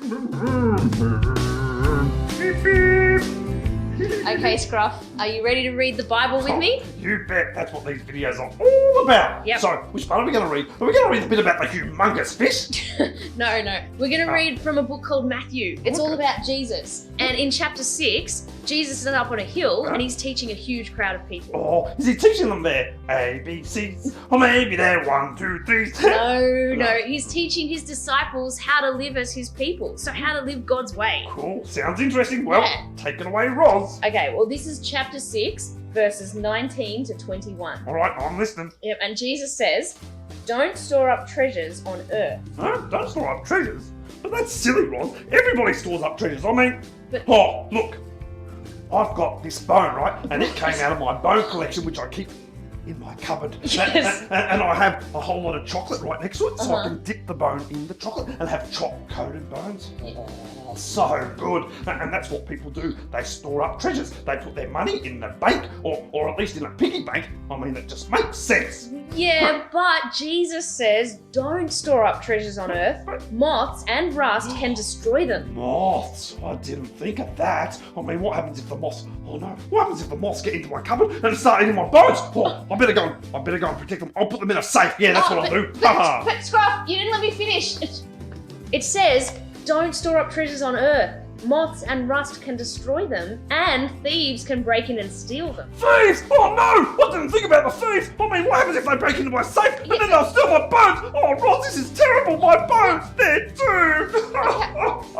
Beep, beep. Okay, Scruff, are you ready to read the Bible with me? You bet. That's what these videos are all about. Yep. So, which part are we going to read? Are we going to read a bit about the humongous fish? No. We're going to read from a book called Matthew. It's all Okay. about Jesus. And in chapter 6, Jesus is up on a hill and he's teaching a huge crowd of people. Or is he teaching them their ABCs? Or maybe they're 1, 2, 3. No. He's teaching his disciples how to live as his people. So how to live God's way. Cool. Sounds interesting. Well, Yeah. take it away, Roz. Okay, well, this is chapter 6, verses 19 to 21. All right, I'm listening. Yep, and Jesus says, "Don't store up treasures on earth." No, don't store up treasures. But that's silly, Roz. Everybody stores up treasures. I mean, But- look. I've got this bone, right? And it came out of my bone collection, which I keep in my cupboard. Yes. And I have a whole lot of chocolate right next to it, so I Uh-huh. can dip the bone in the chocolate and have chocolate-coated bones. Oh, so good. And that's what people do. They store up treasures. They put their money in the bank, or at least in a piggy bank. I mean, it just makes sense. Yeah, but Jesus says, "Don't store up treasures on earth. Moths and rust can destroy them." Moths. I didn't think of that. I mean, what happens if the moths? Oh no! What happens if the moths get into my cupboard and start eating my bones? Oh, I better go and protect them. I'll put them in a safe. Yeah, that's what I'll do. But Scruff, you didn't let me finish. It says, "Don't store up treasures on earth. Moths and rust can destroy them, and thieves can break in and steal them." Thieves! Oh no! I didn't think about the thieves. I mean, what happens if they break into my safe and then they'll steal my bones? Oh, Ross, this is terrible. My bones, they're doomed.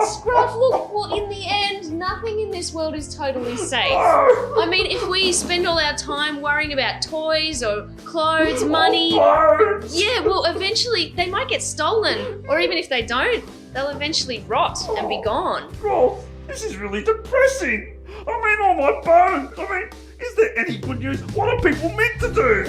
Scruff, look, well, in the end, nothing in this world is totally safe. Oh, I mean, if we spend all our time worrying about toys or clothes, money, bones. yeah, well, eventually they might get stolen. Or even if they don't, they'll eventually rot and be gone. Ross, this is really depressing. I mean, all my bones. I mean, is there any good news? What are people meant to do?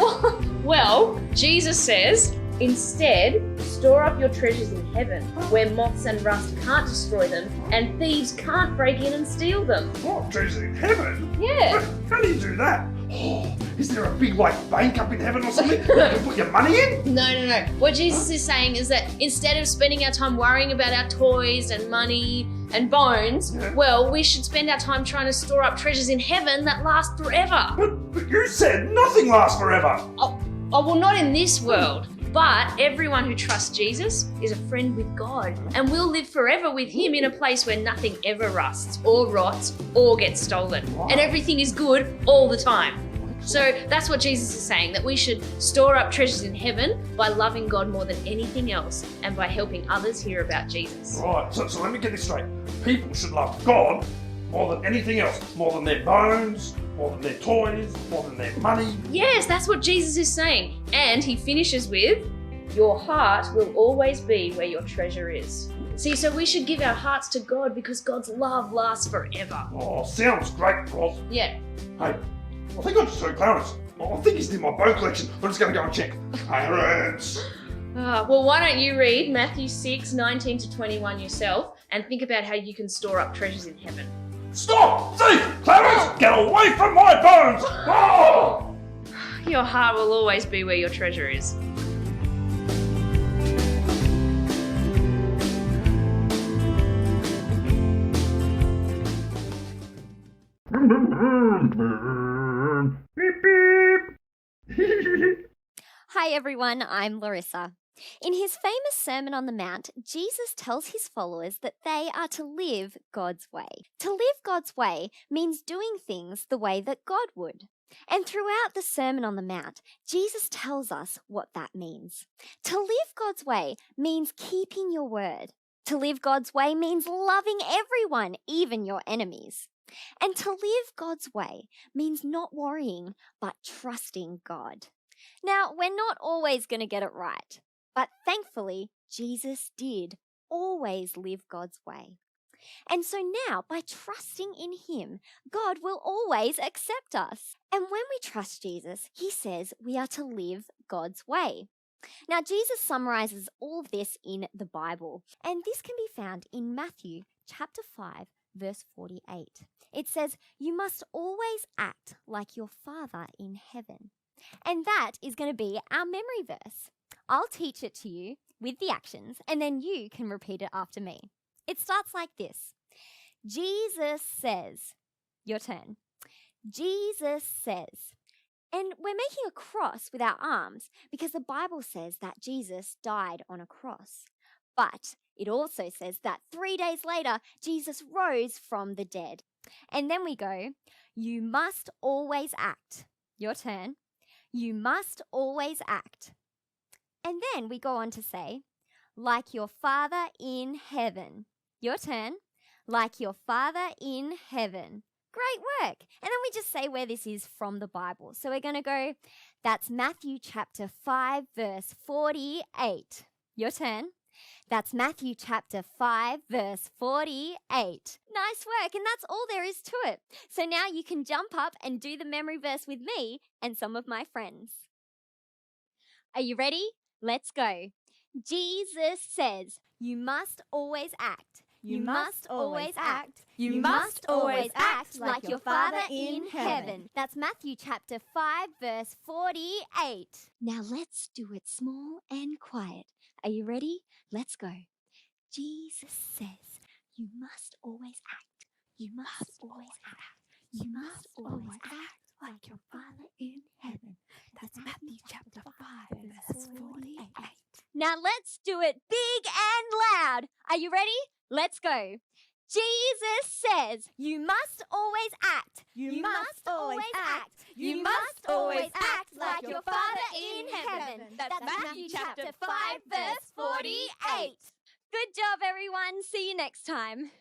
Well, Jesus says, "Instead, store up your treasures in heaven, where moths and rust can't destroy them, and thieves can't break in and steal them." What, treasures in heaven? Yeah. How do you do that? Oh, is there a big bank up in heaven or something that you can put your money in? No. What Jesus is saying is that instead of spending our time worrying about our toys and money and bones, Yeah. well, we should spend our time trying to store up treasures in heaven that last forever. But you said nothing lasts forever. Oh, well, not in this world. But everyone who trusts Jesus is a friend with God and will live forever with him in a place where nothing ever rusts or rots or gets stolen. Wow. And everything is good all the time. So that's what Jesus is saying, that we should store up treasures in heaven by loving God more than anything else and by helping others hear about Jesus. Right, so let me get this straight. People should love God more than anything else. More than their bones, more than their toys, more than their money. Yes, that's what Jesus is saying. And he finishes with, "Your heart will always be where your treasure is." See, so we should give our hearts to God because God's love lasts forever. Oh, sounds great, Ross. Yeah. Hey, I think I just heard Clarence. I think he's in my bone collection. I'm just going to go and check. Clarence! Well, why don't you read Matthew 6, 19 to 21 yourself and think about how you can store up treasures in heaven. Stop! Thief! Clarence! Get away from my bones! Oh! Your heart will always be where your treasure is. Beep, beep. Hi everyone, I'm Larissa. In his famous Sermon on the Mount, Jesus tells his followers that they are to live God's way. To live God's way means doing things the way that God would. And throughout the Sermon on the Mount, Jesus tells us what that means. To live God's way means keeping your word. To live God's way means loving everyone, even your enemies. And to live God's way means not worrying, but trusting God. Now, we're not always going to get it right, but thankfully, Jesus did always live God's way. And so now, by trusting in him, God will always accept us. And when we trust Jesus, he says we are to live God's way. Now, Jesus summarizes all of this in the Bible, and this can be found in Matthew chapter 5, verse 48. It says, "You must always act like your Father in heaven." And that is going to be our memory verse. I'll teach it to you with the actions, and then you can repeat it after me. It starts like this. Jesus says, your turn. Jesus says. And we're making a cross with our arms because the Bible says that Jesus died on a cross. But it also says that 3 days later, Jesus rose from the dead. And then we go, you must always act. Your turn. You must always act. And then we go on to say, like your Father in heaven. Your turn. Like your Father in heaven. Great work. And then we just say where this is from the Bible. So we're going to go, that's Matthew chapter 5, verse 48. Your turn. That's Matthew chapter 5, verse 48. Nice work. And that's all there is to it. So now you can jump up and do the memory verse with me and some of my friends. Are you ready? Let's go. Jesus says, you must always act. You must always act. You must always act like your Father in heaven. That's Matthew chapter 5, verse 48. Now let's do it small and quiet. Are you ready? Let's go. Jesus says, you must always act. You must always act. You must always act like your Father in heaven. That's Matthew chapter 5, verse 48. Now let's do it big and loud. Are you ready? Let's go. Jesus says, you must always act. You must always act. You must always act like your Father in heaven. That's Matthew chapter 5, verse 48. Good job, everyone. See you next time.